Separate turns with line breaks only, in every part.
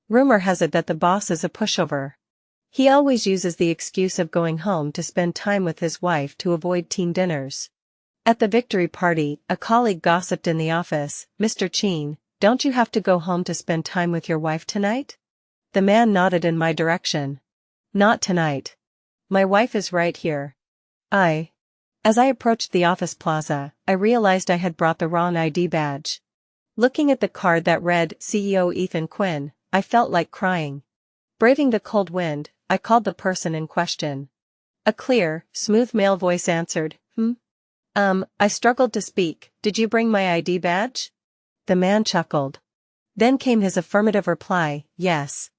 Rumor has it that the boss is a pushover. He always uses the excuse of going home to spend time with his wife to avoid team dinners. At the victory party, a colleague gossiped in the office, "Mr. Cheen, don't you have to go home to spend time with your wife tonight?" The man nodded in my direction. "Not tonight. My wife is right here." As I approached the office plaza, I realized I had brought the wrong ID badge. Looking at the card that read CEO Ethan Quinn, I felt like crying. Braving the cold wind, I called the person in question. A clear, smooth male voice answered, I struggled to speak. "Did you bring my ID badge?" The man chuckled. Then came his affirmative reply, "Yes."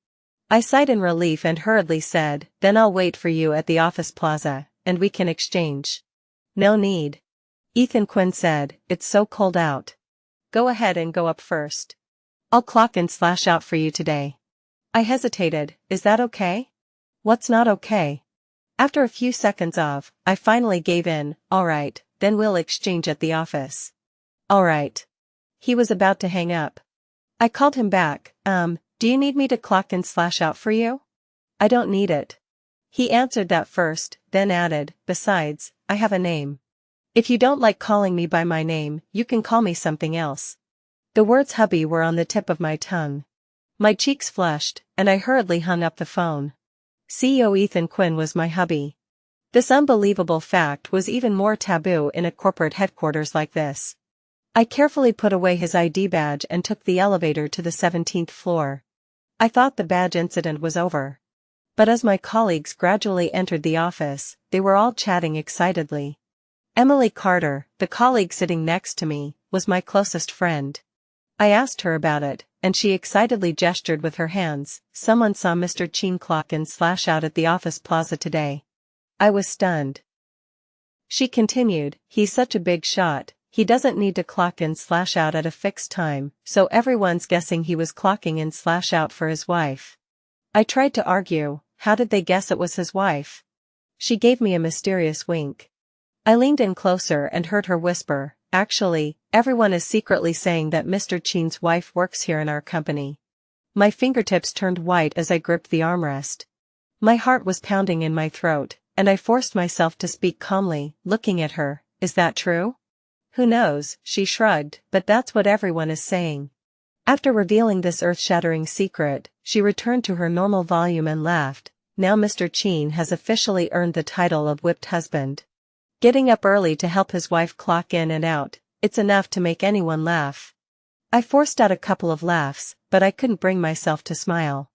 I sighed in relief and hurriedly said, "Then I'll wait for you at the office plaza, and we can exchange." "No need." Ethan Quinn said, "It's so cold out. Go ahead and go up first. I'll clock in/out for you today." I hesitated. "Is that okay?" "What's not okay?" After a few seconds I finally gave in. "All right, then we'll exchange at the office." "All right." He was about to hang up. I called him back. Do you need me to clock in/out for you?" "I don't need it." He answered that first, then added, "Besides, I have a name. If you don't like calling me by my name, you can call me something else." The words hubby were on the tip of my tongue. My cheeks flushed, and I hurriedly hung up the phone. CEO Ethan Quinn was my hubby. This unbelievable fact was even more taboo in a corporate headquarters like this. I carefully put away his ID badge and took the elevator to the 17th floor. I thought the badge incident was over. But as my colleagues gradually entered the office, they were all chatting excitedly. Emily Carter, the colleague sitting next to me, was my closest friend. I asked her about it, and she excitedly gestured with her hands. "Someone saw Mr. Cheen clock in/out at the office plaza today." I was stunned. She continued, "He's such a big shot, he doesn't need to clock in/out at a fixed time, so everyone's guessing he was clocking in/out for his wife." I tried to argue, how did they guess it was his wife? She gave me a mysterious wink. I leaned in closer and heard her whisper, "Actually, everyone is secretly saying that Mr. Cheen's wife works here in our company." My fingertips turned white as I gripped the armrest. My heart was pounding in my throat, and I forced myself to speak calmly, looking at her. "Is that true?" "Who knows," she shrugged, "but that's what everyone is saying." After revealing this earth-shattering secret, she returned to her normal volume and laughed. "Now Mr. Cheen has officially earned the title of whipped husband. Getting up early to help his wife clock in and out, it's enough to make anyone laugh." I forced out a couple of laughs, but I couldn't bring myself to smile.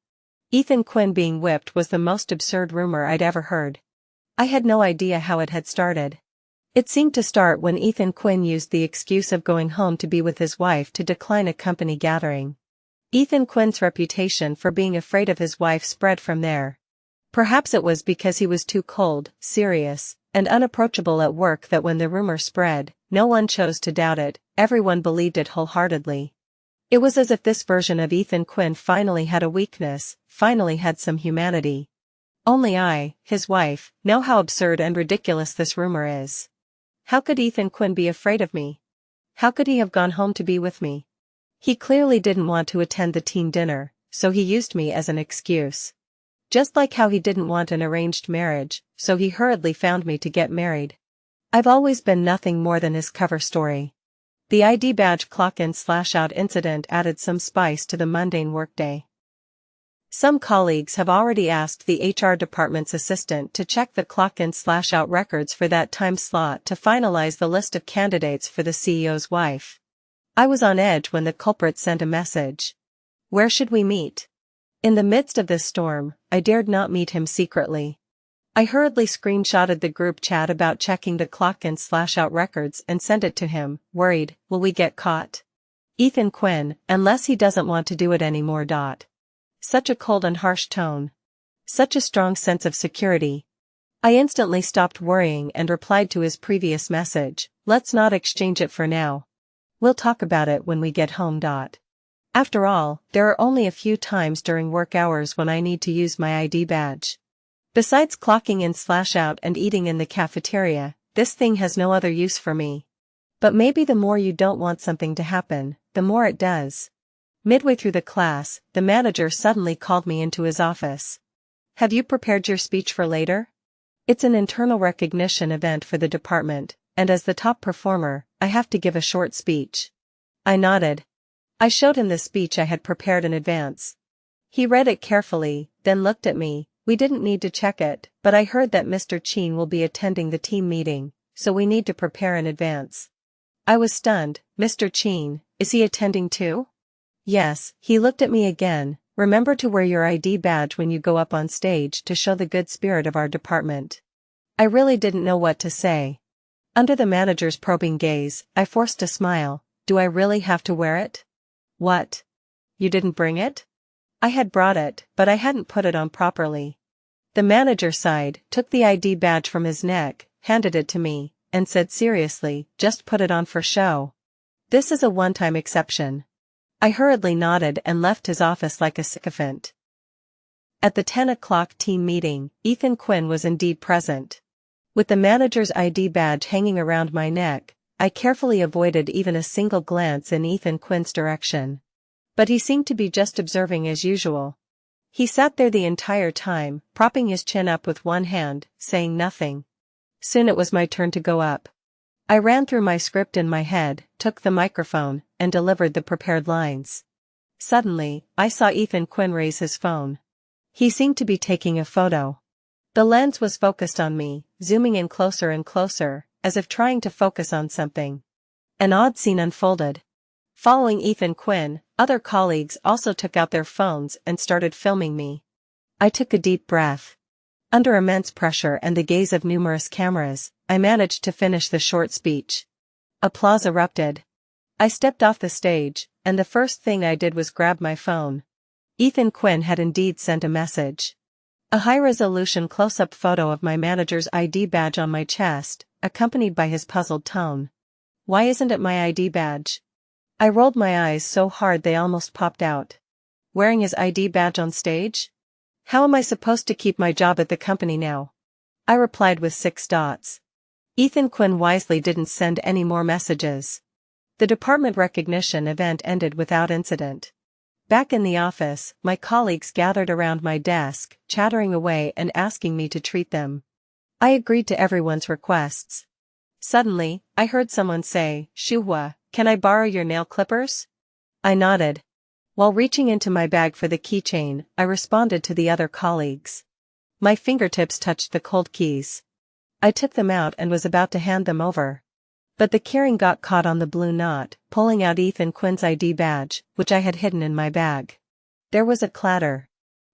Ethan Quinn being whipped was the most absurd rumor I'd ever heard. I had no idea how it had started. It seemed to start when Ethan Quinn used the excuse of going home to be with his wife to decline a company gathering. Ethan Quinn's reputation for being afraid of his wife spread from there. Perhaps it was because he was too cold, serious, and unapproachable at work that when the rumor spread, no one chose to doubt it, everyone believed it wholeheartedly. It was as if this version of Ethan Quinn finally had a weakness, finally had some humanity. Only I, his wife, know how absurd and ridiculous this rumor is. How could Ethan Quinn be afraid of me? How could he have gone home to be with me? He clearly didn't want to attend the team dinner, so he used me as an excuse. Just like how he didn't want an arranged marriage, so he hurriedly found me to get married. I've always been nothing more than his cover story. The ID badge clock in/out incident added some spice to the mundane workday. Some colleagues have already asked the HR department's assistant to check the clock in/out records for that time slot to finalize the list of candidates for the CEO's wife. I was on edge when the culprit sent a message. "Where should we meet?" In the midst of this storm, I dared not meet him secretly. I hurriedly screenshotted the group chat about checking the clock in/out records and sent it to him, worried, will we get caught? Ethan Quinn, unless he doesn't want to do it anymore. Such a cold and harsh tone. Such a strong sense of security. I instantly stopped worrying and replied to his previous message, "Let's not exchange it for now. We'll talk about it when we get home. After all, there are only a few times during work hours when I need to use my ID badge. Besides clocking in/out and eating in the cafeteria, this thing has no other use for me. But maybe the more you don't want something to happen, the more it does." Midway through the class, the manager suddenly called me into his office. "Have you prepared your speech for later? It's an internal recognition event for the department, and as the top performer, I have to give a short speech." I nodded. I showed him the speech I had prepared in advance. He read it carefully, then looked at me. "We didn't need to check it, but I heard that Mr. Cheen will be attending the team meeting, so we need to prepare in advance." I was stunned. "Mr. Cheen, is he attending too?" "Yes." He looked at me again. "Remember to wear your ID badge when you go up on stage to show the good spirit of our department." I really didn't know what to say. Under the manager's probing gaze, I forced a smile. "Do I really have to wear it?" "What? You didn't bring it?" I had brought it, but I hadn't put it on properly. The manager sighed, took the ID badge from his neck, handed it to me, and said seriously, "Just put it on for show. This is a one-time exception." I hurriedly nodded and left his office like a sycophant. At the 10 o'clock team meeting, Ethan Quinn was indeed present. With the manager's ID badge hanging around my neck, I carefully avoided even a single glance in Ethan Quinn's direction. But he seemed to be just observing as usual. He sat there the entire time, propping his chin up with one hand, saying nothing. Soon it was my turn to go up. I ran through my script in my head, took the microphone, and delivered the prepared lines. Suddenly, I saw Ethan Quinn raise his phone. He seemed to be taking a photo. The lens was focused on me, zooming in closer and closer, as if trying to focus on something. An odd scene unfolded. Following Ethan Quinn, other colleagues also took out their phones and started filming me. I took a deep breath. Under immense pressure and the gaze of numerous cameras, I managed to finish the short speech. Applause erupted. I stepped off the stage, and the first thing I did was grab my phone. Ethan Quinn had indeed sent a message. A high-resolution close-up photo of my manager's ID badge on my chest, accompanied by his puzzled tone. "Why isn't it my ID badge?" I rolled my eyes so hard they almost popped out. Wearing his ID badge on stage? How am I supposed to keep my job at the company now? I replied with 6 dots. Ethan Quinn wisely didn't send any more messages. The department recognition event ended without incident. Back in the office, my colleagues gathered around my desk, chattering away and asking me to treat them. I agreed to everyone's requests. Suddenly, I heard someone say, "Shuhua, can I borrow your nail clippers?" I nodded. While reaching into my bag for the keychain, I responded to the other colleagues. My fingertips touched the cold keys. I took them out and was about to hand them over. But the keyring got caught on the blue knot, pulling out Ethan Quinn's ID badge, which I had hidden in my bag. There was a clatter.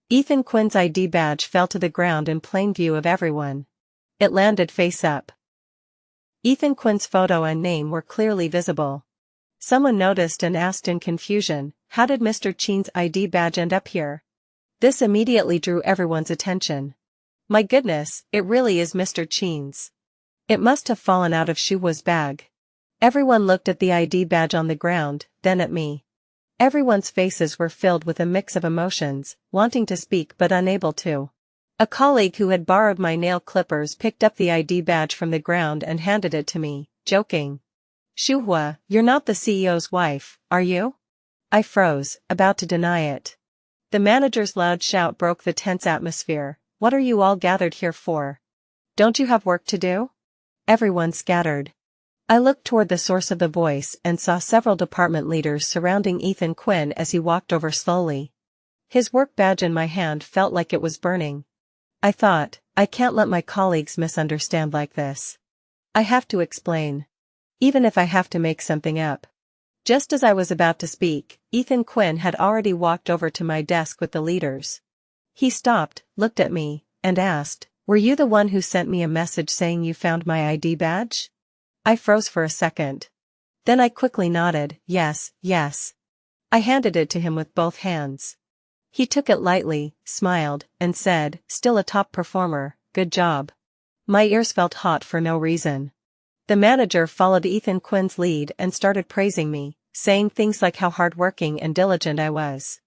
Ethan Quinn's ID badge fell to the ground in plain view of everyone. It landed face up. Ethan Quinn's photo and name were clearly visible. Someone noticed and asked in confusion, "How did Mr. Cheen's ID badge end up here?" This immediately drew everyone's attention. My goodness, it really is Mr. Cheen's. It must have fallen out of Shuhua's bag. Everyone looked at the ID badge on the ground, then at me. Everyone's faces were filled with a mix of emotions, wanting to speak but unable to. A colleague who had borrowed my nail clippers picked up the ID badge from the ground and handed it to me, joking. "Shuhua, you're not the CEO's wife, are you?" I froze, about to deny it. The manager's loud shout broke the tense atmosphere. "What are you all gathered here for? Don't you have work to do?" Everyone scattered. I looked toward the source of the voice and saw several department leaders surrounding Ethan Quinn as he walked over slowly. His work badge in my hand felt like it was burning. I thought, I can't let my colleagues misunderstand like this. I have to explain. Even if I have to make something up. Just as I was about to speak, Ethan Quinn had already walked over to my desk with the leaders. He stopped, looked at me, and asked, "Were you the one who sent me a message saying you found my ID badge?" I froze for a second. Then I quickly nodded, yes. I handed it to him with both hands. He took it lightly, smiled, and said, "Still a top performer, good job." My ears felt hot for no reason. The manager followed Ethan Quinn's lead and started praising me, saying things like how hardworking and diligent I was.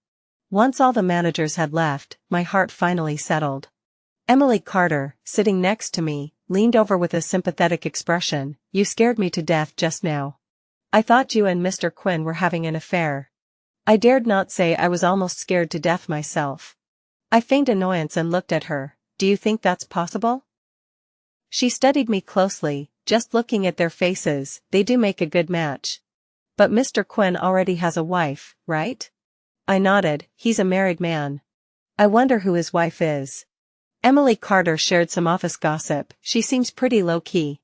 Once all the managers had left, my heart finally settled. Emily Carter, sitting next to me, leaned over with a sympathetic expression. "You scared me to death just now. I thought you and Mr. Quinn were having an affair." I dared not say I was almost scared to death myself. I feigned annoyance and looked at her. Do you think that's possible? She studied me closely, just looking at their faces, they do make a good match. But Mr. Quinn already has a wife, right? I nodded, he's a married man. I wonder who his wife is. Emily Carter shared some office gossip, she seems pretty low-key.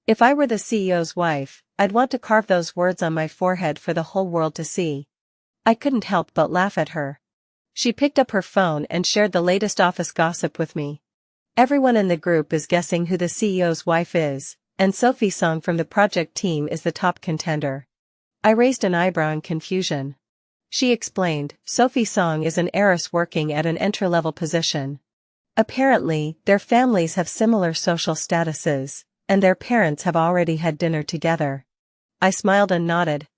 If I were the CEO's wife, I'd want to carve those words on my forehead for the whole world to see. I couldn't help but laugh at her. She picked up her phone and shared the latest office gossip with me. Everyone in the group is guessing who the CEO's wife is, and Sophie Song from the project team is the top contender. I raised an eyebrow in confusion. She explained, Sophie Song is an heiress working at an entry-level position. Apparently, their families have similar social statuses, and their parents have already had dinner together. I smiled and nodded.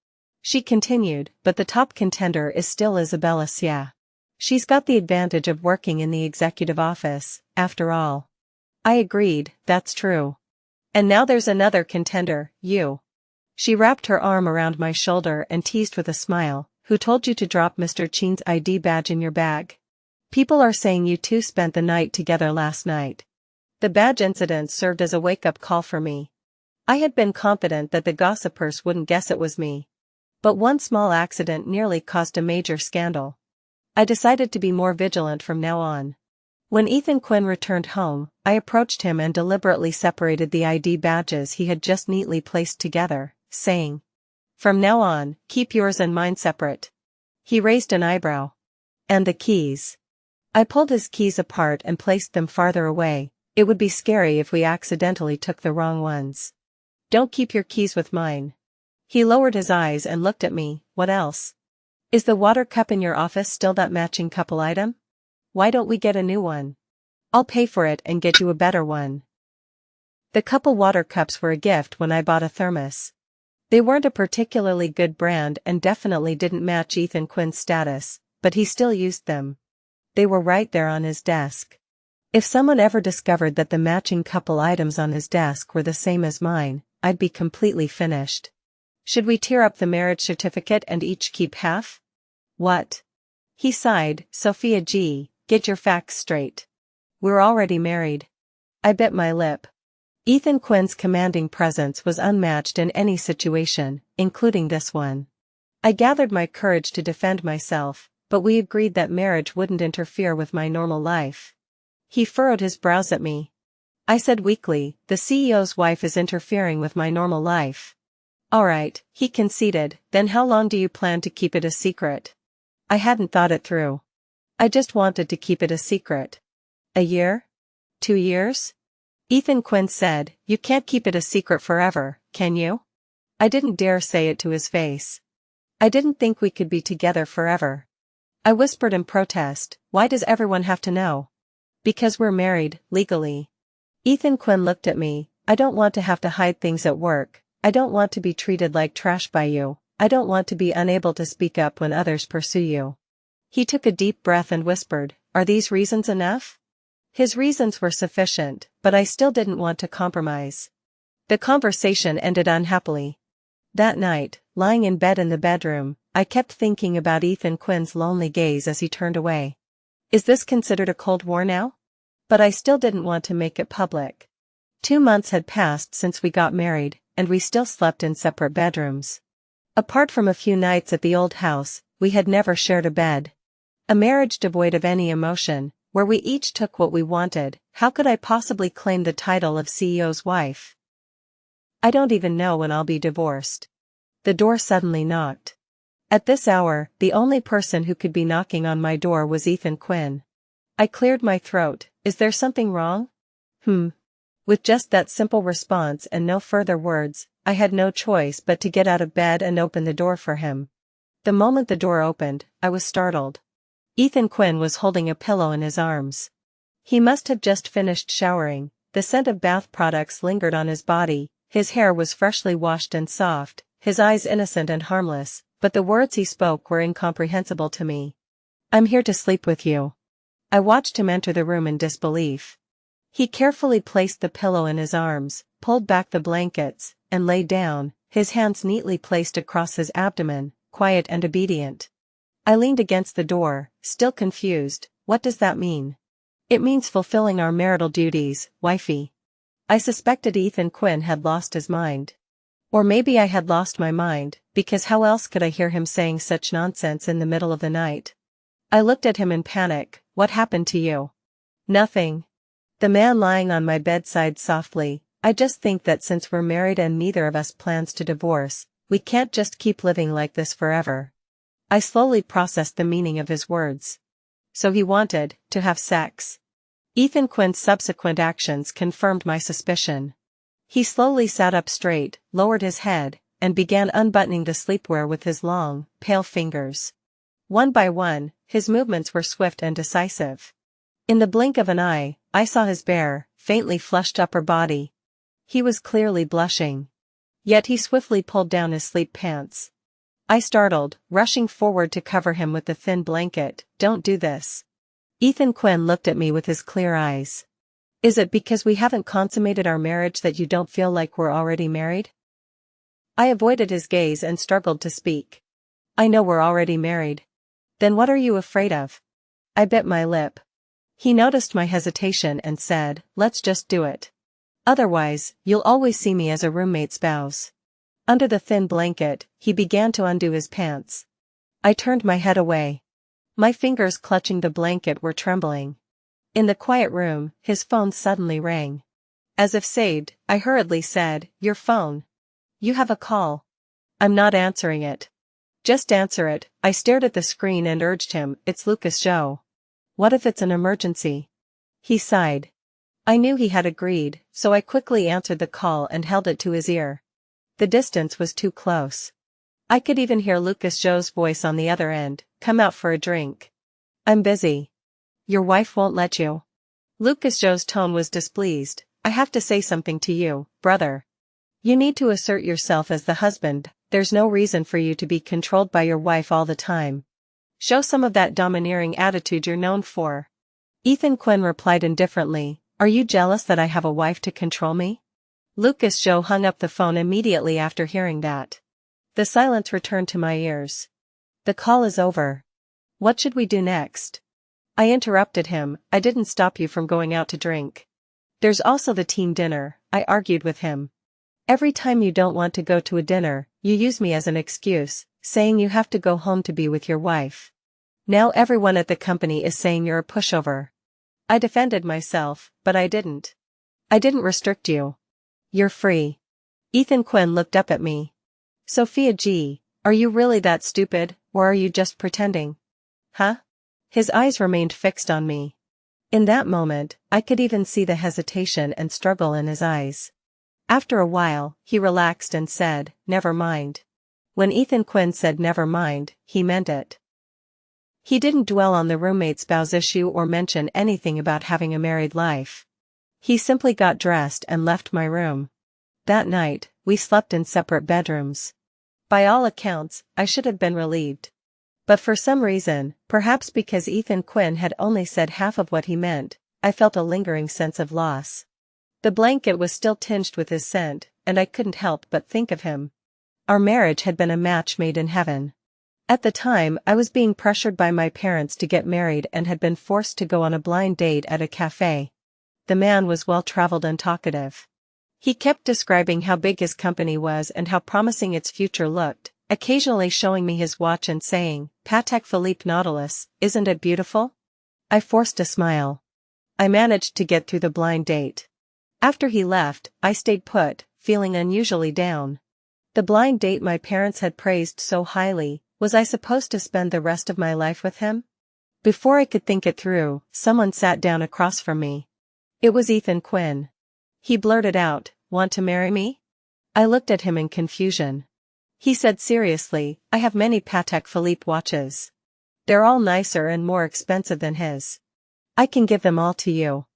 She continued, but the top contender is still Isabella Xia. She's got the advantage of working in the executive office, after all. I agreed, that's true. And now there's another contender, you. She wrapped her arm around my shoulder and teased with a smile, who told you to drop Mr. Chen's ID badge in your bag? People are saying you two spent the night together last night. The badge incident served as a wake-up call for me. I had been confident that the gossipers wouldn't guess it was me. But one small accident nearly caused a major scandal. I decided to be more vigilant from now on. When Ethan Quinn returned home, I approached him and deliberately separated the ID badges he had just neatly placed together, saying, "From now on, keep yours and mine separate." He raised an eyebrow. "And the keys?" I pulled his keys apart and placed them farther away. It would be scary if we accidentally took the wrong ones. "Don't keep your keys with mine." He lowered his eyes and looked at me. "What else? Is the water cup in your office still that matching couple item? Why don't we get a new one? I'll pay for it and get you a better one." The couple water cups were a gift when I bought a thermos. They weren't a particularly good brand and definitely didn't match Ethan Quinn's status, but he still used them. They were right there on his desk. If someone ever discovered that the matching couple items on his desk were the same as mine, I'd be completely finished. Should we tear up the marriage certificate and each keep half? What? He sighed, Sophia G., get your facts straight. We're already married. I bit my lip. Ethan Quinn's commanding presence was unmatched in any situation, including this one. I gathered my courage to defend myself, but we agreed that marriage wouldn't interfere with my normal life. He furrowed his brows at me. I said weakly, the CEO's wife is interfering with my normal life. All right, he conceded, then how long do you plan to keep it a secret? I hadn't thought it through. I just wanted to keep it a secret. A year? 2 years? Ethan Quinn said, you can't keep it a secret forever, can you? I didn't dare say it to his face. I didn't think we could be together forever. I whispered in protest, why does everyone have to know? Because we're married, legally. Ethan Quinn looked at me, I don't want to have to hide things at work, I don't want to be treated like trash by you, I don't want to be unable to speak up when others pursue you. He took a deep breath and whispered, are these reasons enough? His reasons were sufficient, but I still didn't want to compromise. The conversation ended unhappily. That night, lying in bed in the bedroom, I kept thinking about Ethan Quinn's lonely gaze as he turned away. Is this considered a Cold War now? But I still didn't want to make it public. 2 months had passed since we got married, and we still slept in separate bedrooms. Apart from a few nights at the old house, we had never shared a bed. A marriage devoid of any emotion, where we each took what we wanted, how could I possibly claim the title of CEO's wife? I don't even know when I'll be divorced. The door suddenly knocked. At this hour, the only person who could be knocking on my door was Ethan Quinn. I cleared my throat, is there something wrong? With just that simple response and no further words, I had no choice but to get out of bed and open the door for him. The moment the door opened, I was startled. Ethan Quinn was holding a pillow in his arms. He must have just finished showering, the scent of bath products lingered on his body, his hair was freshly washed and soft, his eyes innocent and harmless, but the words he spoke were incomprehensible to me. I'm here to sleep with you. I watched him enter the room in disbelief. He carefully placed the pillow in his arms, pulled back the blankets, and lay down, his hands neatly placed across his abdomen, quiet and obedient. I leaned against the door, still confused. What does that mean? It means fulfilling our marital duties, wifey. I suspected Ethan Quinn had lost his mind. Or maybe I had lost my mind, because how else could I hear him saying such nonsense in the middle of the night? I looked at him in panic. What happened to you? Nothing. The man lying on my bedside softly. I just think that since we're married and neither of us plans to divorce, we can't just keep living like this forever. I slowly processed the meaning of his words. So he wanted to have sex. Ethan Quinn's subsequent actions confirmed my suspicion. He slowly sat up straight, lowered his head, and began unbuttoning the sleepwear with his long, pale fingers. One by one, his movements were swift and decisive. In the blink of an eye, I saw his bare, faintly flushed upper body. He was clearly blushing. Yet he swiftly pulled down his sleep pants. I startled, rushing forward to cover him with the thin blanket. Don't do this. Ethan Quinn looked at me with his clear eyes. Is it because we haven't consummated our marriage that you don't feel like we're already married? I avoided his gaze and struggled to speak. I know we're already married. Then what are you afraid of? I bit my lip. He noticed my hesitation and said, let's just do it. Otherwise, you'll always see me as a roommate's spouse. Under the thin blanket, he began to undo his pants. I turned my head away. My fingers clutching the blanket were trembling. In the quiet room, his phone suddenly rang. As if saved, I hurriedly said, your phone. You have a call. I'm not answering it. Just answer it. I stared at the screen and urged him, it's Lucas Joe. What if it's an emergency? He sighed. I knew he had agreed, so I quickly answered the call and held it to his ear. The distance was too close. I could even hear Lucas Joe's voice on the other end, come out for a drink. I'm busy. Your wife won't let you. Lucas Joe's tone was displeased. I have to say something to you, brother. You need to assert yourself as the husband. There's no reason for you to be controlled by your wife all the time. Show some of that domineering attitude you're known for. Ethan Quinn replied indifferently, are you jealous that I have a wife to control me? Lucas Joe hung up the phone immediately after hearing that. The silence returned to my ears. The call is over. What should we do next? I interrupted him, I didn't stop you from going out to drink. There's also the team dinner, I argued with him. Every time you don't want to go to a dinner, you use me as an excuse, saying you have to go home to be with your wife. Now everyone at the company is saying you're a pushover. I defended myself, but I didn't. I didn't restrict you. You're free. Ethan Quinn looked up at me. Sophia G., are you really that stupid, or are you just pretending? Huh? His eyes remained fixed on me. In that moment, I could even see the hesitation and struggle in his eyes. After a while, he relaxed and said, never mind. When Ethan Quinn said never mind, he meant it. He didn't dwell on the roommate spouse issue or mention anything about having a married life. He simply got dressed and left my room. That night, we slept in separate bedrooms. By all accounts, I should have been relieved. But for some reason, perhaps because Ethan Quinn had only said half of what he meant, I felt a lingering sense of loss. The blanket was still tinged with his scent, and I couldn't help but think of him. Our marriage had been a match made in heaven. At the time, I was being pressured by my parents to get married and had been forced to go on a blind date at a cafe. The man was well-traveled and talkative. He kept describing how big his company was and how promising its future looked, occasionally showing me his watch and saying, Patek Philippe Nautilus, isn't it beautiful? I forced a smile. I managed to get through the blind date. After he left, I stayed put, feeling unusually down. The blind date my parents had praised so highly, was I supposed to spend the rest of my life with him? Before I could think it through, someone sat down across from me. It was Ethan Quinn. He blurted out, want to marry me? I looked at him in confusion. He said seriously, I have many Patek Philippe watches. They're all nicer and more expensive than his. I can give them all to you.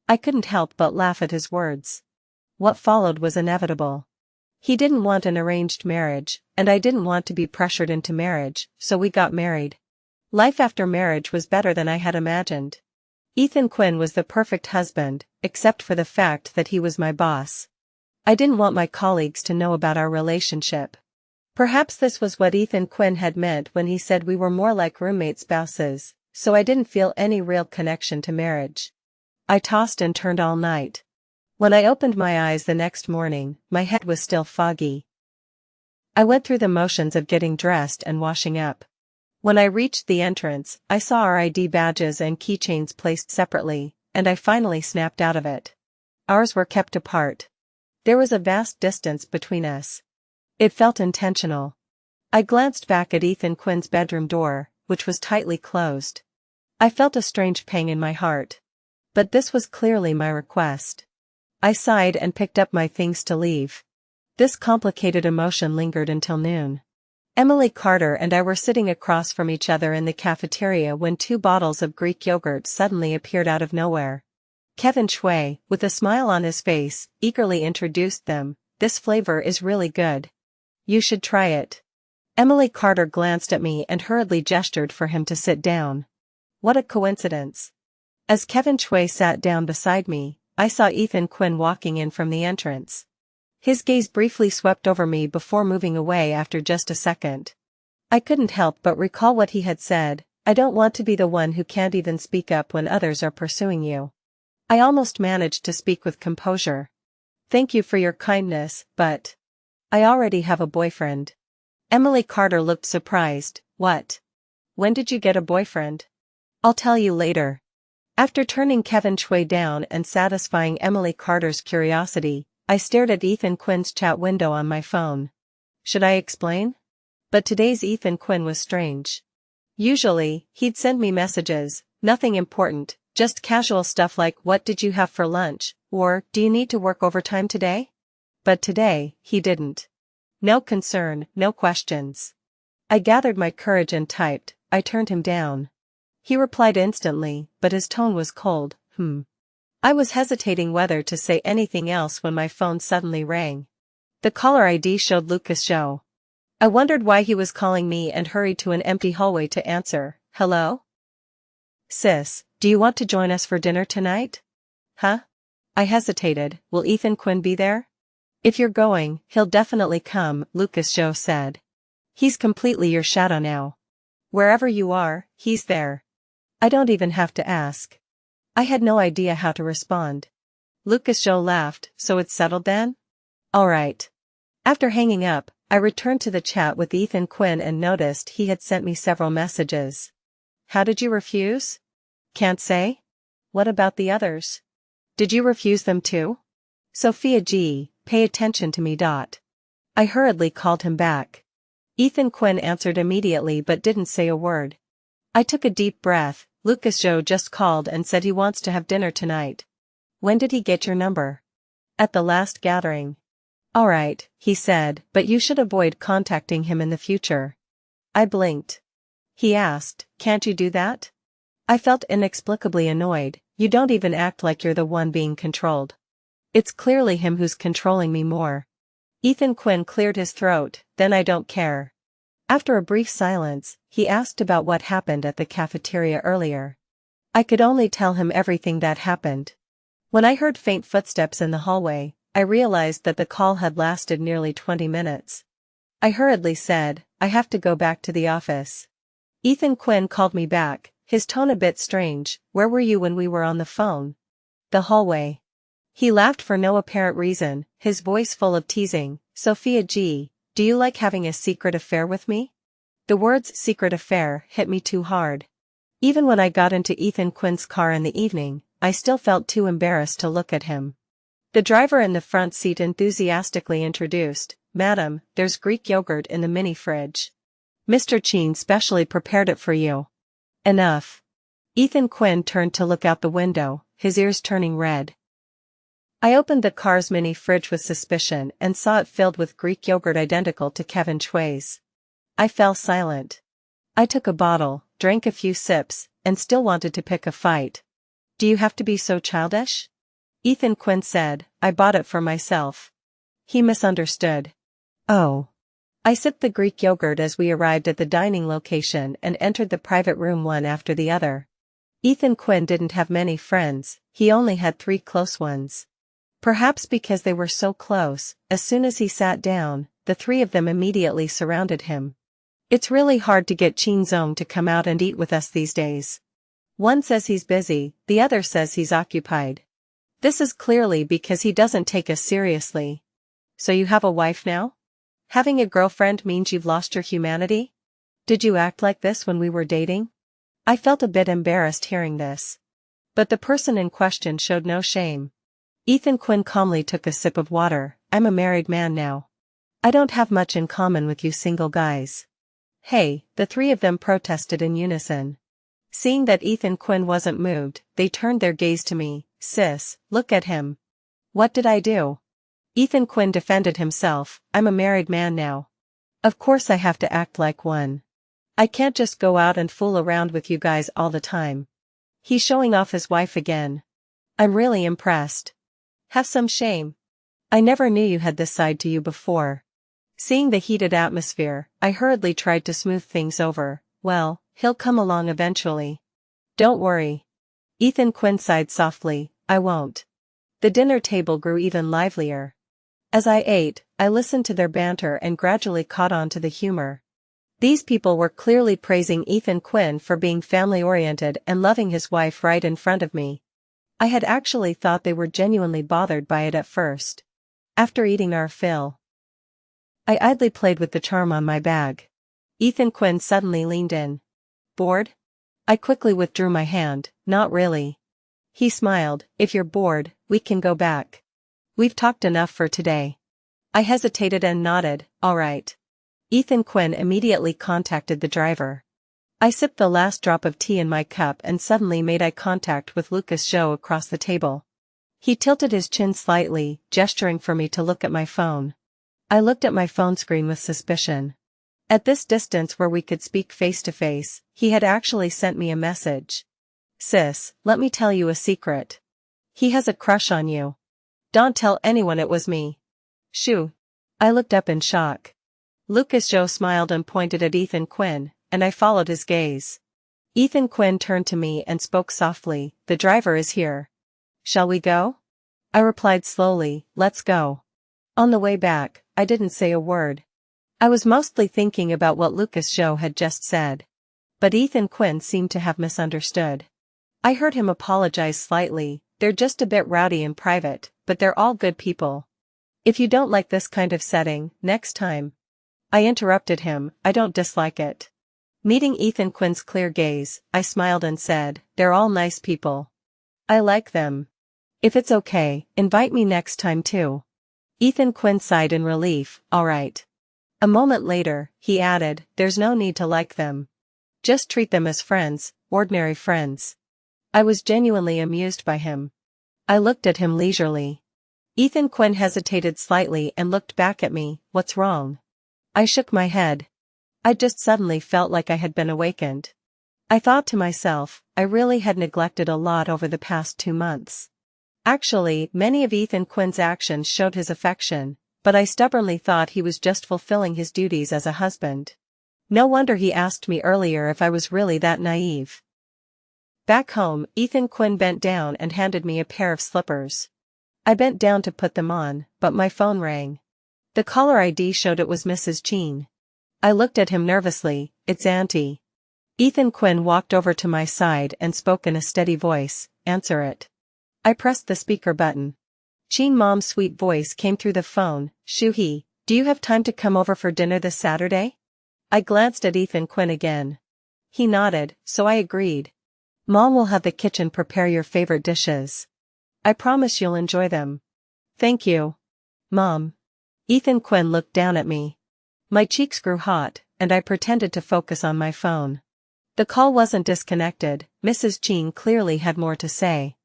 I couldn't help but laugh at his words. What followed was inevitable. He didn't want an arranged marriage, and I didn't want to be pressured into marriage, so we got married. Life after marriage was better than I had imagined. Ethan Quinn was the perfect husband, except for the fact that he was my boss. I didn't want my colleagues to know about our relationship. Perhaps this was what Ethan Quinn had meant when he said we were more like roommate spouses, so I didn't feel any real connection to marriage. I tossed and turned all night. When I opened my eyes the next morning, my head was still foggy. I went through the motions of getting dressed and washing up. When I reached the entrance, I saw our ID badges and keychains placed separately, and I finally snapped out of it. Ours were kept apart. There was a vast distance between us. It felt intentional. I glanced back at Ethan Quinn's bedroom door, which was tightly closed. I felt a strange pang in my heart. But this was clearly my request. I sighed and picked up my things to leave. This complicated emotion lingered until noon. Emily Carter and I were sitting across from each other in the cafeteria when 2 bottles of Greek yogurt suddenly appeared out of nowhere. Kevin Shui, with a smile on his face, eagerly introduced them. "This flavor is really good. You should try it." Emily Carter glanced at me and hurriedly gestured for him to sit down. What a coincidence. As Kevin Shui sat down beside me, I saw Ethan Quinn walking in from the entrance. His gaze briefly swept over me before moving away after just a second. I couldn't help but recall what he had said, "I don't want to be the one who can't even speak up when others are pursuing you." I almost managed to speak with composure. "Thank you for your kindness, but I already have a boyfriend." Emily Carter looked surprised. "What? When did you get a boyfriend?" "I'll tell you later." After turning Kevin Shui down and satisfying Emily Carter's curiosity, I stared at Ethan Quinn's chat window on my phone. Should I explain? But today's Ethan Quinn was strange. Usually, he'd send me messages, nothing important, just casual stuff like "What did you have for lunch?" or "Do you need to work overtime today?" But today, he didn't. No concern, no questions. I gathered my courage and typed, "I turned him down." He replied instantly, but his tone was cold. I was hesitating whether to say anything else when my phone suddenly rang. The caller ID showed Lucas Zhou. I wondered why he was calling me and hurried to an empty hallway to answer. "Hello? Sis, do you want to join us for dinner tonight?" "Huh?" I hesitated. "Will Ethan Quinn be there?" "If you're going, he'll definitely come," Lucas Zhou said. "He's completely your shadow now. Wherever you are, he's there. I don't even have to ask." I had no idea how to respond. Lucas Zhou laughed. "So it's settled then?" "Alright." After hanging up, I returned to the chat with Ethan Quinn and noticed he had sent me several messages. "How did you refuse?" "Can't say." "What about the others? Did you refuse them too?" "Sophia G, pay attention to me. I hurriedly called him back. Ethan Quinn answered immediately but didn't say a word. I took a deep breath. "Lucas Zhou just called and said he wants to have dinner tonight." "When did he get your number?" "At the last gathering." "Alright," he said, "but you should avoid contacting him in the future." I blinked. He asked, "Can't you do that?" I felt inexplicably annoyed. "You don't even act like you're the one being controlled. It's clearly him who's controlling me more." Ethan Quinn cleared his throat. "Then I don't care." After a brief silence, he asked about what happened at the cafeteria earlier. I could only tell him everything that happened. When I heard faint footsteps in the hallway, I realized that the call had lasted nearly 20 minutes. I hurriedly said, "I have to go back to the office." Ethan Quinn called me back, his tone a bit strange. "Where were you when we were on the phone?" "The hallway." He laughed for no apparent reason, his voice full of teasing. "Sophia G, do you like having a secret affair with me?" The words "secret affair" hit me too hard. Even when I got into Ethan Quinn's car in the evening, I still felt too embarrassed to look at him. The driver in the front seat enthusiastically introduced, "Madam, there's Greek yogurt in the mini fridge. Mr. Cheen specially prepared it for you." Enough. Ethan Quinn turned to look out the window, his ears turning red. I opened the car's mini fridge with suspicion and saw it filled with Greek yogurt identical to Kevin Shui's. I fell silent. I took a bottle, drank a few sips, and still wanted to pick a fight. "Do you have to be so childish?" Ethan Quinn said, "I bought it for myself." He misunderstood. Oh. I sipped the Greek yogurt as we arrived at the dining location and entered the private room one after the other. Ethan Quinn didn't have many friends, he only had 3 close ones. Perhaps because they were so close, as soon as he sat down, the three of them immediately surrounded him. It's really hard to get Chin Zong to come out and eat with us these days. One says he's busy, the other says he's occupied. This is clearly because he doesn't take us seriously. So you have a wife now? Having a girlfriend means you've lost your humanity? Did you act like this when we were dating? I felt a bit embarrassed hearing this. But the person in question showed no shame. Ethan Quinn calmly took a sip of water. I'm a married man now. I don't have much in common with you single guys. Hey, the three of them protested in unison. Seeing that Ethan Quinn wasn't moved, they turned their gaze to me. Sis, look at him. What did I do? Ethan Quinn defended himself. I'm a married man now. Of course I have to act like one. I can't just go out and fool around with you guys all the time. He's showing off his wife again. I'm really impressed. Have some shame. I never knew you had this side to you before. Seeing the heated atmosphere, I hurriedly tried to smooth things over. Well, he'll come along eventually. Don't worry. Ethan Quinn sighed softly. I won't. The dinner table grew even livelier. As I ate, I listened to their banter and gradually caught on to the humor. These people were clearly praising Ethan Quinn for being family-oriented and loving his wife right in front of me. I had actually thought they were genuinely bothered by it at first. After eating our fill, I idly played with the charm on my bag. Ethan Quinn suddenly leaned in. Bored? I quickly withdrew my hand. Not really. He smiled. If you're bored, we can go back. We've talked enough for today. I hesitated and nodded. All right. Ethan Quinn immediately contacted the driver. I sipped the last drop of tea in my cup and suddenly made eye contact with Lucas Zhou across the table. He tilted his chin slightly, gesturing for me to look at my phone. I looked at my phone screen with suspicion. At this distance where we could speak face to face, he had actually sent me a message. Sis, let me tell you a secret. He has a crush on you. Don't tell anyone it was me. Shoo. I looked up in shock. Lucas Zhou smiled and pointed at Ethan Quinn, and I followed his gaze. Ethan Quinn turned to me and spoke softly. The driver is here. Shall we go? I replied slowly, let's go. On the way back, I didn't say a word. I was mostly thinking about what Lucas Zhou had just said. But Ethan Quinn seemed to have misunderstood. I heard him apologize slightly. They're just a bit rowdy in private, but they're all good people. If you don't like this kind of setting, next time. I interrupted him. I don't dislike it. Meeting Ethan Quinn's clear gaze, I smiled and said, they're all nice people. I like them. If it's okay, invite me next time too. Ethan Quinn sighed in relief. All right. A moment later, he added, there's no need to like them. Just treat them as friends, ordinary friends. I was genuinely amused by him. I looked at him leisurely. Ethan Quinn hesitated slightly and looked back at me. What's wrong? I shook my head. I just suddenly felt like I had been awakened. I thought to myself, I really had neglected a lot over the past 2 months. Actually, many of Ethan Quinn's actions showed his affection, but I stubbornly thought he was just fulfilling his duties as a husband. No wonder he asked me earlier if I was really that naive. Back home, Ethan Quinn bent down and handed me a pair of slippers. I bent down to put them on, but my phone rang. The caller ID showed it was Mrs. Chin. I looked at him nervously. It's Auntie. Ethan Quinn walked over to my side and spoke in a steady voice. Answer it. I pressed the speaker button. Chin Mom's sweet voice came through the phone. Shuhee, do you have time to come over for dinner this Saturday? I glanced at Ethan Quinn again. He nodded, so I agreed. Mom will have the kitchen prepare your favorite dishes. I promise you'll enjoy them. Thank you. Mom. Ethan Quinn looked down at me. My cheeks grew hot, and I pretended to focus on my phone. The call wasn't disconnected. Mrs. Chin clearly had more to say.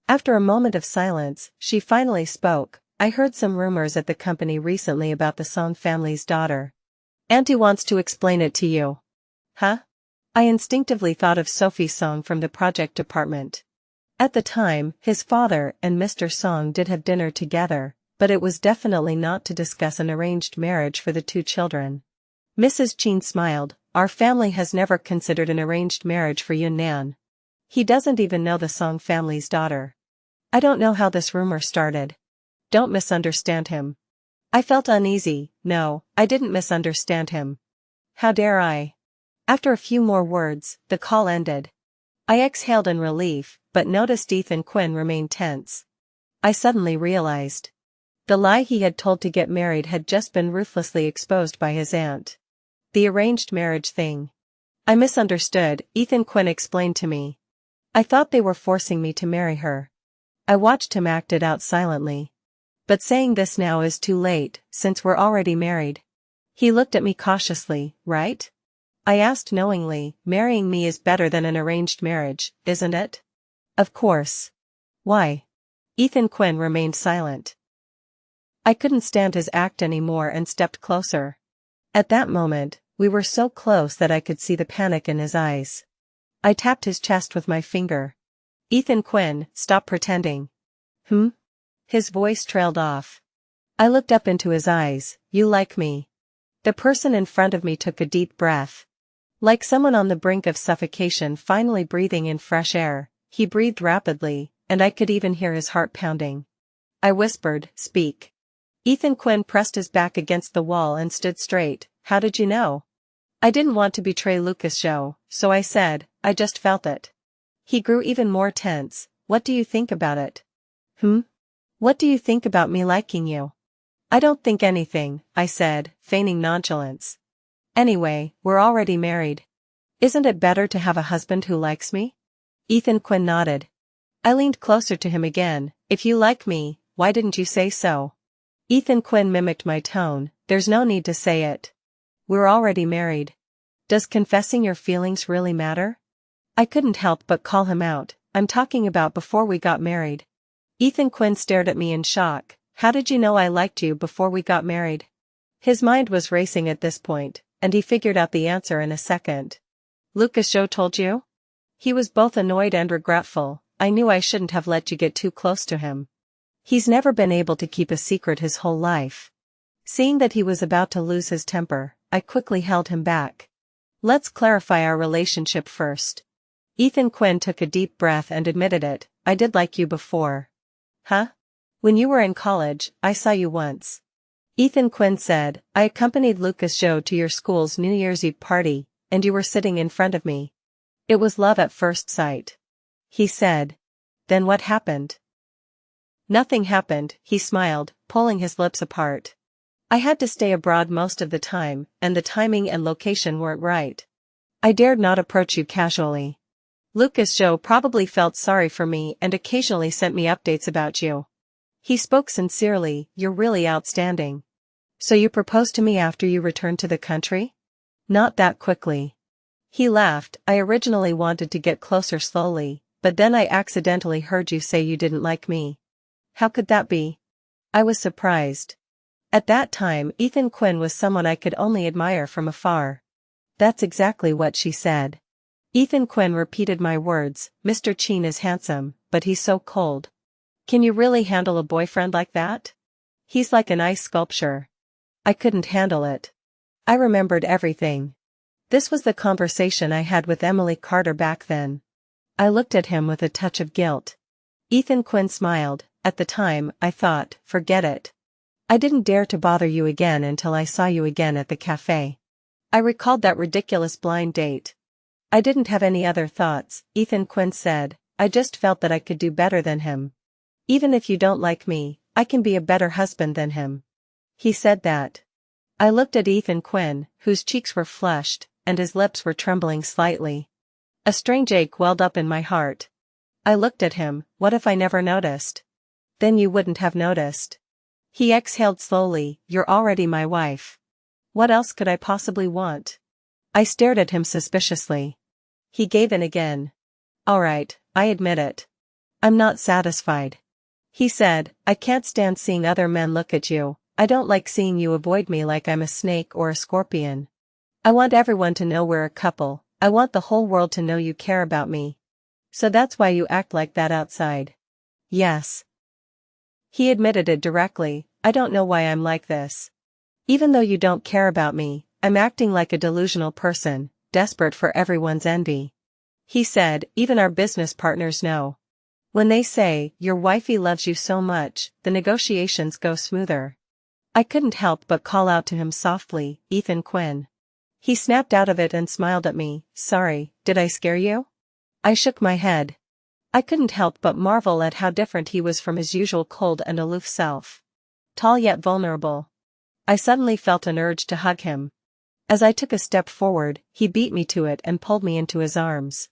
After a moment of silence, she finally spoke. I heard some rumors at the company recently about the Song family's daughter. Auntie wants to explain it to you. Huh? I instinctively thought of Sophie Song from the project department. At the time, his father and Mr. Song did have dinner together, but it was definitely not to discuss an arranged marriage for the 2 children. Mrs. Chin smiled. Our family has never considered an arranged marriage for Yun Nan. He doesn't even know the Song family's daughter. I don't know how this rumor started. Don't misunderstand him. I felt uneasy. No, I didn't misunderstand him. How dare I? After a few more words, the call ended. I exhaled in relief, but noticed Ethan Quinn remained tense. I suddenly realized. The lie he had told to get married had just been ruthlessly exposed by his aunt. The arranged marriage thing. I misunderstood, Ethan Quinn explained to me. I thought they were forcing me to marry her. I watched him act it out silently. But saying this now is too late, since we're already married. He looked at me cautiously, right? I asked knowingly, marrying me is better than an arranged marriage, isn't it? Of course. Why? Ethan Quinn remained silent. I couldn't stand his act anymore and stepped closer. At that moment, we were so close that I could see the panic in his eyes. I tapped his chest with my finger. Ethan Quinn, stop pretending. His voice trailed off. I looked up into his eyes. You like me? The person in front of me took a deep breath. Like someone on the brink of suffocation finally breathing in fresh air, he breathed rapidly, and I could even hear his heart pounding. I whispered, speak. Ethan Quinn pressed his back against the wall and stood straight. How did you know? I didn't want to betray Lucas' show, so I said, I just felt it. He grew even more tense. What do you think about it? What do you think about me liking you? I don't think anything, I said, feigning nonchalance. Anyway, we're already married. Isn't it better to have a husband who likes me? Ethan Quinn nodded. I leaned closer to him again. If you like me, why didn't you say so? Ethan Quinn mimicked my tone. There's no need to say it. We're already married. Does confessing your feelings really matter? I couldn't help but call him out. I'm talking about before we got married. Ethan Quinn stared at me in shock. How did you know I liked you before we got married? His mind was racing at this point, and he figured out the answer in a second. Lucas Joe told you? He was both annoyed and regretful. I knew I shouldn't have let you get too close to him. He's never been able to keep a secret his whole life. Seeing that he was about to lose his temper, I quickly held him back. Let's clarify our relationship first. Ethan Quinn took a deep breath and admitted it. I did like you before. Huh? When you were in college, I saw you once. Ethan Quinn said, I accompanied Lucas Joe to your school's New Year's Eve party, and you were sitting in front of me. It was love at first sight. He said. Then what happened? Nothing happened, he smiled, pulling his lips apart. I had to stay abroad most of the time, and the timing and location weren't right. I dared not approach you casually. Lucas Joe probably felt sorry for me and occasionally sent me updates about you. He spoke sincerely, you're really outstanding. So you proposed to me after you returned to the country? Not that quickly. He laughed. I originally wanted to get closer slowly, but then I accidentally heard you say you didn't like me. How could that be? I was surprised. At that time, Ethan Quinn was someone I could only admire from afar. That's exactly what she said. Ethan Quinn repeated my words. Mr. Cheen is handsome, but he's so cold. Can you really handle a boyfriend like that? He's like an ice sculpture. I couldn't handle it. I remembered everything. This was the conversation I had with Emily Carter back then. I looked at him with a touch of guilt. Ethan Quinn smiled. At the time, I thought, forget it. I didn't dare to bother you again until I saw you again at the cafe. I recalled that ridiculous blind date. I didn't have any other thoughts, Ethan Quinn said. I just felt that I could do better than him. Even if you don't like me, I can be a better husband than him. He said that. I looked at Ethan Quinn, whose cheeks were flushed, and his lips were trembling slightly. A strange ache welled up in my heart. I looked at him. What if I never noticed? Then you wouldn't have noticed. He exhaled slowly. You're already my wife. What else could I possibly want? I stared at him suspiciously. He gave in again. All right, I admit it. I'm not satisfied. He said, I can't stand seeing other men look at you. I don't like seeing you avoid me like I'm a snake or a scorpion. I want everyone to know we're a couple. I want the whole world to know you care about me. So that's why you act like that outside. Yes. He admitted it directly. I don't know why I'm like this. Even though you don't care about me, I'm acting like a delusional person, desperate for everyone's envy. He said, even our business partners know. When they say, your wifey loves you so much, the negotiations go smoother. I couldn't help but call out to him softly, "Ethan Quinn." He snapped out of it and smiled at me. "Sorry, did I scare you?" I shook my head. I couldn't help but marvel at how different he was from his usual cold and aloof self. Tall yet vulnerable. I suddenly felt an urge to hug him. As I took a step forward, he beat me to it and pulled me into his arms.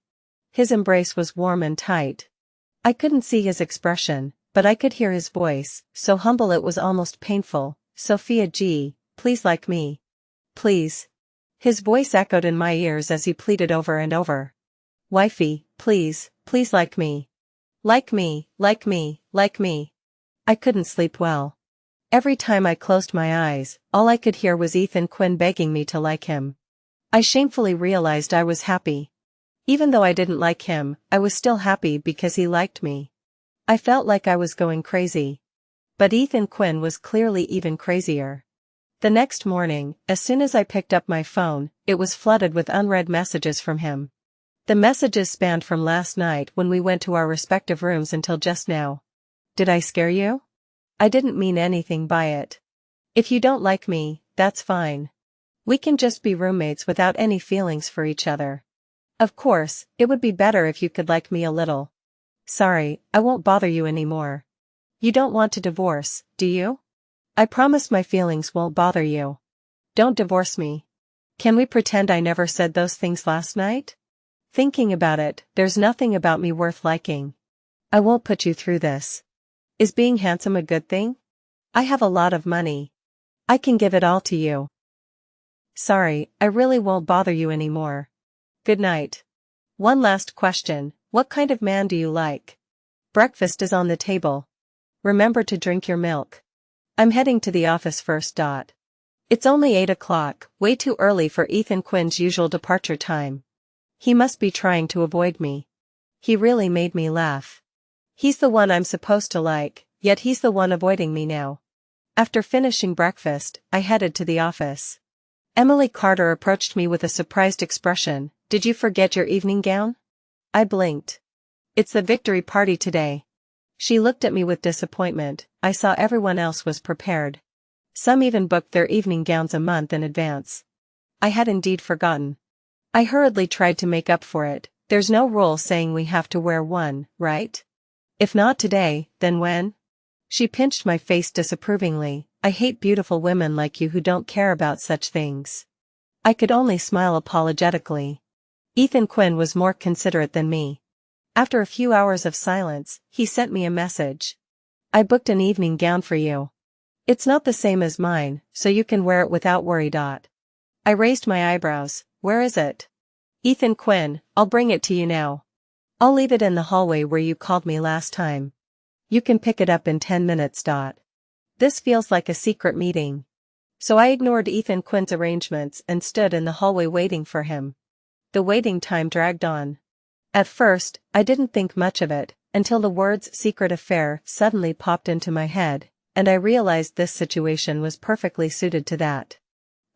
His embrace was warm and tight. I couldn't see his expression, but I could hear his voice, so humble it was almost painful. "Sophia G, please like me. Please." His voice echoed in my ears as he pleaded over and over. "Wifey, please, please like me. Like me, like me, like me." I couldn't sleep well. Every time I closed my eyes, all I could hear was Ethan Quinn begging me to like him. I shamefully realized I was happy. Even though I didn't like him, I was still happy because he liked me. I felt like I was going crazy. But Ethan Quinn was clearly even crazier. The next morning, as soon as I picked up my phone, it was flooded with unread messages from him. The messages spanned from last night when we went to our respective rooms until just now. "Did I scare you? I didn't mean anything by it. If you don't like me, that's fine. We can just be roommates without any feelings for each other. Of course, it would be better if you could like me a little. Sorry, I won't bother you anymore. You don't want to divorce, do you? I promise my feelings won't bother you. Don't divorce me. Can we pretend I never said those things last night? Thinking about it, there's nothing about me worth liking. I won't put you through this. Is being handsome a good thing? I have a lot of money. I can give it all to you. Sorry, I really won't bother you anymore. Good night. One last question, what kind of man do you like? Breakfast is on the table. Remember to drink your milk. I'm heading to the office first. It's only 8 o'clock, way too early for Ethan Quinn's usual departure time. He must be trying to avoid me. He really made me laugh. He's the one I'm supposed to like, yet he's the one avoiding me now. After finishing breakfast, I headed to the office. Emily Carter approached me with a surprised expression. "Did you forget your evening gown?" I blinked. "It's the victory party today." She looked at me with disappointment. I saw everyone else was prepared. Some even booked their evening gowns a month in advance. I had indeed forgotten. I hurriedly tried to make up for it. There's no rule saying we have to wear one, right? If not today, then when? She pinched my face disapprovingly. "I hate beautiful women like you who don't care about such things." I could only smile apologetically. Ethan Quinn was more considerate than me. After a few hours of silence, he sent me a message. "I booked an evening gown for you. It's not the same as mine, so you can wear it without worry. I raised my eyebrows. "Where is it?" "Ethan Quinn, I'll bring it to you now. I'll leave it in the hallway where you called me last time. You can pick it up in 10 minutes. This feels like a secret meeting." So I ignored Ethan Quinn's arrangements and stood in the hallway waiting for him. The waiting time dragged on. At first, I didn't think much of it, until the words "secret affair" suddenly popped into my head, and I realized this situation was perfectly suited to that.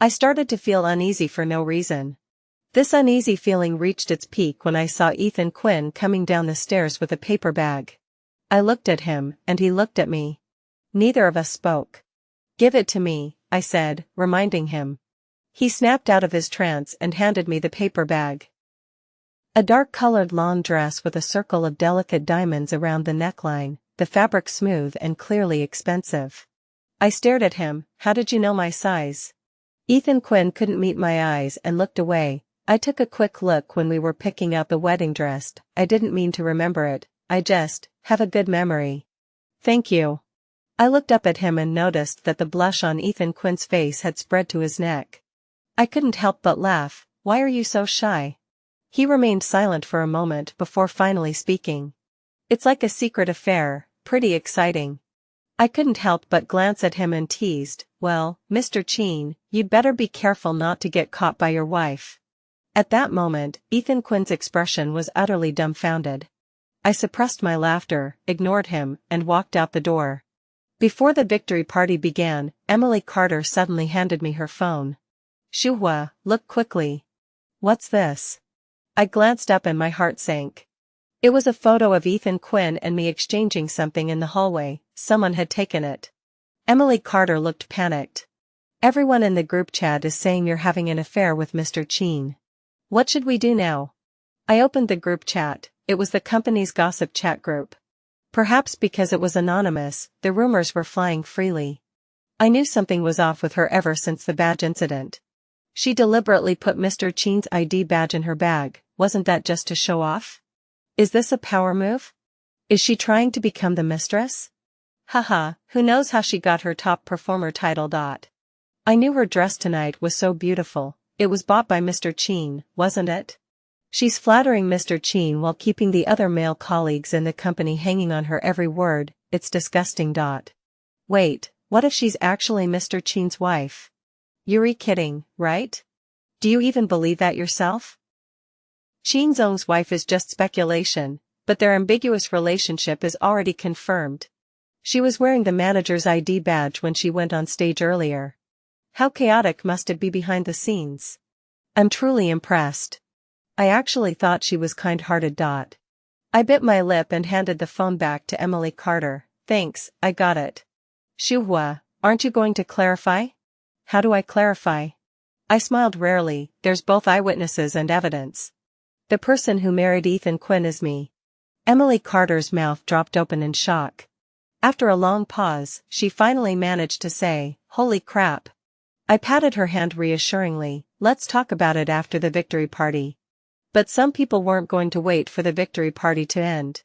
I started to feel uneasy for no reason. This uneasy feeling reached its peak when I saw Ethan Quinn coming down the stairs with a paper bag. I looked at him, and he looked at me. Neither of us spoke. "Give it to me," I said, reminding him. He snapped out of his trance and handed me the paper bag. A dark-colored lawn dress with a circle of delicate diamonds around the neckline, the fabric smooth and clearly expensive. I stared at him. "How did you know my size?" Ethan Quinn couldn't meet my eyes and looked away. I took a quick look when we were picking out the wedding dress. I didn't mean to remember it, I just have a good memory. "Thank you." I looked up at him and noticed that the blush on Ethan Quinn's face had spread to his neck. I couldn't help but laugh. "Why are you so shy?" He remained silent for a moment before finally speaking. "It's like a secret affair, pretty exciting." I couldn't help but glance at him and teased, "Well, Mr. Cheen, you'd better be careful not to get caught by your wife." At that moment, Ethan Quinn's expression was utterly dumbfounded. I suppressed my laughter, ignored him, and walked out the door. Before the victory party began, Emily Carter suddenly handed me her phone. "Shuhua, look quickly." "What's this?" I glanced up and my heart sank. It was a photo of Ethan Quinn and me exchanging something in the hallway. Someone had taken it. Emily Carter looked panicked. Everyone in the group chat is saying you're having an affair with Mr. Cheen. What should we do now? I opened the group chat. It was the company's gossip chat group. Perhaps because it was anonymous, the rumors were flying freely. I knew something was off with her ever since the badge incident. She deliberately put Mr. Cheen's ID badge in her bag. Wasn't that just to show off? Is this a power move? Is she trying to become the mistress? Haha, who knows how she got her top performer title. I knew her dress tonight was so beautiful. It was bought by Mr. Cheen, wasn't it? She's flattering Mr. Cheen while keeping the other male colleagues in the company hanging on her every word. It's disgusting. Wait, what if she's actually Mr. Cheen's wife? You're kidding, right? Do you even believe that yourself? Cheen's own wife is just speculation, but their ambiguous relationship is already confirmed. She was wearing the manager's ID badge when she went on stage earlier. How chaotic must it be behind the scenes? I'm truly impressed. I actually thought she was kind-hearted. I bit my lip and handed the phone back to Emily Carter. Thanks, I got it. Shuhua, aren't you going to clarify? How do I clarify? I smiled rarely. There's both eyewitnesses and evidence. The person who married Ethan Quinn is me. Emily Carter's mouth dropped open in shock. After a long pause, she finally managed to say, "Holy crap." I patted her hand reassuringly. Let's talk about it after the victory party. But some people weren't going to wait for the victory party to end.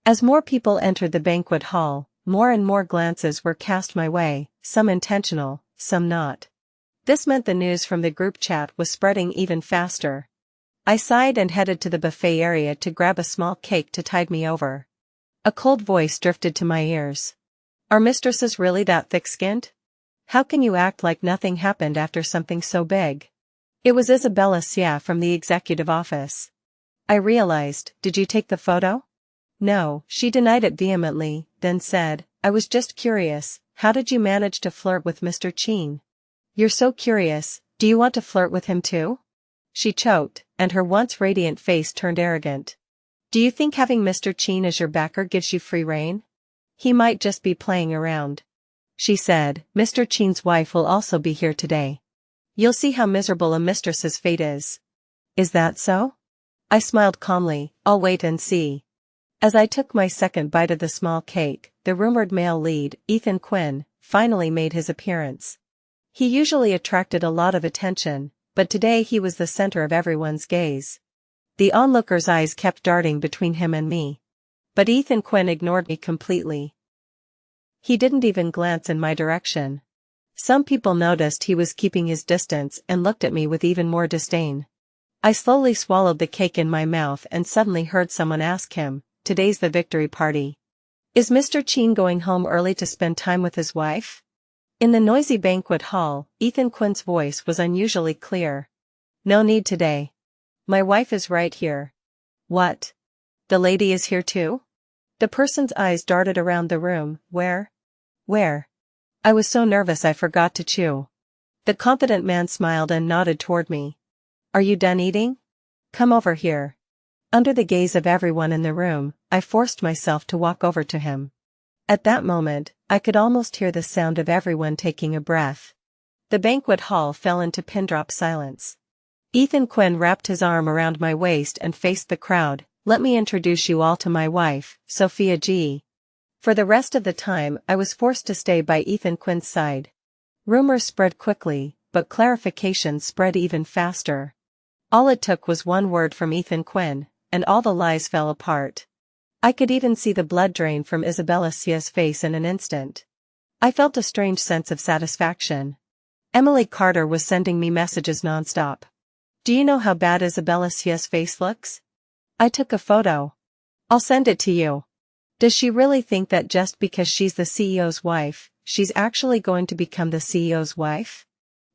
As more people entered the banquet hall, more and more glances were cast my way, some intentional, some not. This meant the news from the group chat was spreading even faster. I sighed and headed to the buffet area to grab a small cake to tide me over. A cold voice drifted to my ears. Are mistresses really that thick-skinned? How can you act like nothing happened after something so big? It was Isabella Xia from the executive office. I realized, did you take the photo? No, she denied it vehemently, then said, I was just curious, how did you manage to flirt with Mr. Cheen? You're so curious, do you want to flirt with him too? She choked, and her once radiant face turned arrogant. Do you think having Mr. Cheen as your backer gives you free rein? He might just be playing around. She said, Mr. Cheen's wife will also be here today. You'll see how miserable a mistress's fate is. Is that so? I smiled calmly, I'll wait and see. As I took my second bite of the small cake, the rumored male lead, Ethan Quinn, finally made his appearance. He usually attracted a lot of attention, but today he was the center of everyone's gaze. The onlookers' eyes kept darting between him and me. But Ethan Quinn ignored me completely. He didn't even glance in my direction. Some people noticed he was keeping his distance and looked at me with even more disdain. I slowly swallowed the cake in my mouth and suddenly heard someone ask him, today's the victory party. Is Mr. Cheen going home early to spend time with his wife? In the noisy banquet hall, Ethan Quinn's voice was unusually clear. No need today. My wife is right here. What? The lady is here too? The person's eyes darted around the room. Where? Where? I was so nervous I forgot to chew. The confident man smiled and nodded toward me. Are you done eating? Come over here. Under the gaze of everyone in the room, I forced myself to walk over to him. At that moment, I could almost hear the sound of everyone taking a breath. The banquet hall fell into pin-drop silence. Ethan Quinn wrapped his arm around my waist and faced the crowd. Let me introduce you all to my wife, Sophia G. For the rest of the time, I was forced to stay by Ethan Quinn's side. Rumors spread quickly, but clarification spread even faster. All it took was one word from Ethan Quinn, and all the lies fell apart. I could even see the blood drain from Isabella Xia's face in an instant. I felt a strange sense of satisfaction. Emily Carter was sending me messages nonstop. Do you know how bad Isabella Xia's face looks? I took a photo. I'll send it to you. Does she really think that just because she's the CEO's wife, she's actually going to become the CEO's wife?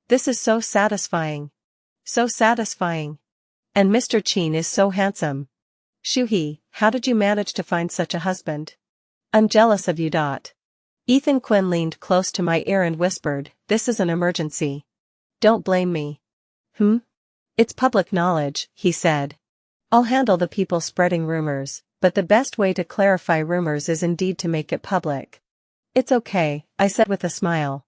This is so satisfying. So satisfying. And Mr. Cheen is so handsome. Shuhei, how did you manage to find such a husband? I'm jealous of you. Ethan Quinn leaned close to my ear and whispered, this is an emergency. Don't blame me. It's public knowledge, he said. I'll handle the people spreading rumors, but the best way to clarify rumors is indeed to make it public. It's okay, I said with a smile.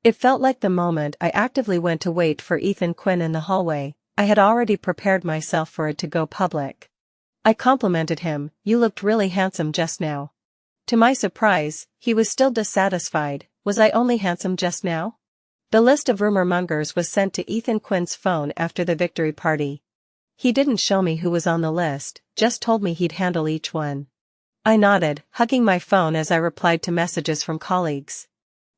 It felt like the moment I actively went to wait for Ethan Quinn in the hallway, I had already prepared myself for it to go public. I complimented him, "You looked really handsome just now." To my surprise, he was still dissatisfied. Was I only handsome just now? The list of rumor mongers was sent to Ethan Quinn's phone after the victory party. He didn't show me who was on the list, just told me he'd handle each one. I nodded, hugging my phone as I replied to messages from colleagues.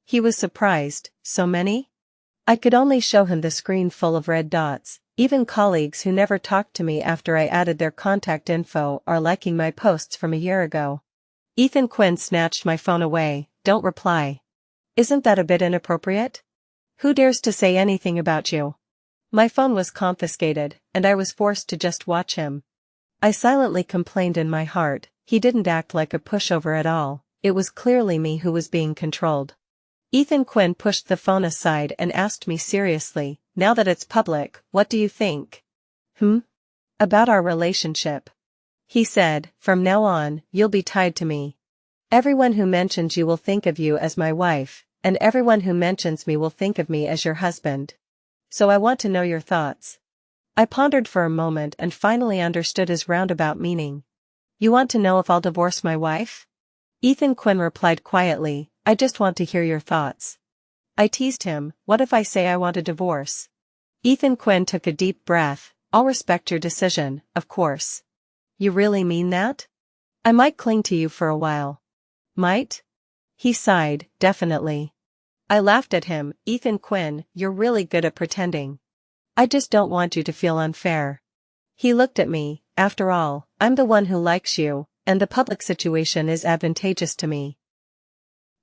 He was surprised. So many? I could only show him the screen full of red dots. Even colleagues who never talked to me after I added their contact info are liking my posts from a year ago. Ethan Quinn snatched my phone away. "Don't reply. Isn't that a bit inappropriate? Who dares to say anything about you?" My phone was confiscated, and I was forced to just watch him. I silently complained in my heart. He didn't act like a pushover at all. It was clearly me who was being controlled. Ethan Quinn pushed the phone aside and asked me seriously, "Now that it's public, what do you think?" About our relationship. He said, "From now on, you'll be tied to me. Everyone who mentions you will think of you as my wife, and everyone who mentions me will think of me as your husband. So I want to know your thoughts." I pondered for a moment and finally understood his roundabout meaning. "You want to know if I'll divorce my wife?" Ethan Quinn replied quietly, "I just want to hear your thoughts." I teased him, "What if I say I want a divorce?" Ethan Quinn took a deep breath. "I'll respect your decision, of course." "You really mean that?" "I might cling to you for a while." "Might?" He sighed, "Definitely." I laughed at him. "Ethan Quinn, you're really good at pretending. I just don't want you to feel unfair." He looked at me. "After all, I'm the one who likes you, and the public situation is advantageous to me."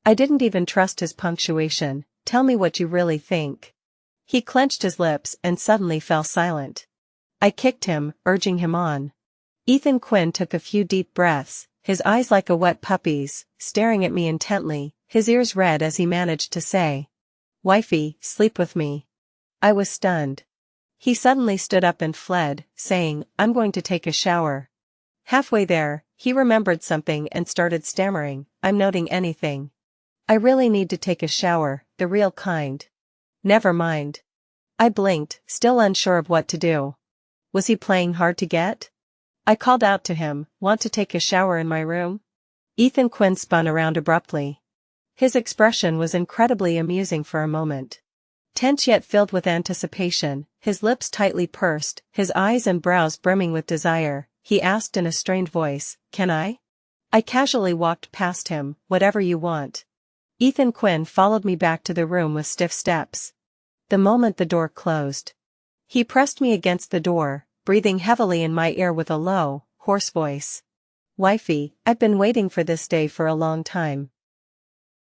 I didn't even trust his punctuation. "Tell me what you really think." He clenched his lips and suddenly fell silent. I kicked him, urging him on. Ethan Quinn took a few deep breaths, his eyes like a wet puppy's, staring at me intently, his ears red as he managed to say, "Wifey, sleep with me." I was stunned. He suddenly stood up and fled, saying, "I'm going to take a shower." Halfway there, he remembered something and started stammering, "I'm noting anything. I really need to take a shower, the real kind." "Never mind." I blinked, still unsure of what to do. Was he playing hard to get? I called out to him, "Want to take a shower in my room?" Ethan Quinn spun around abruptly. His expression was incredibly amusing for a moment. Tense yet filled with anticipation, his lips tightly pursed, his eyes and brows brimming with desire, he asked in a strained voice, "Can I?" I casually walked past him, "Whatever you want." Ethan Quinn followed me back to the room with stiff steps. The moment the door closed, he pressed me against the door, breathing heavily in my ear with a low, hoarse voice. "Wifey, I've been waiting for this day for a long time."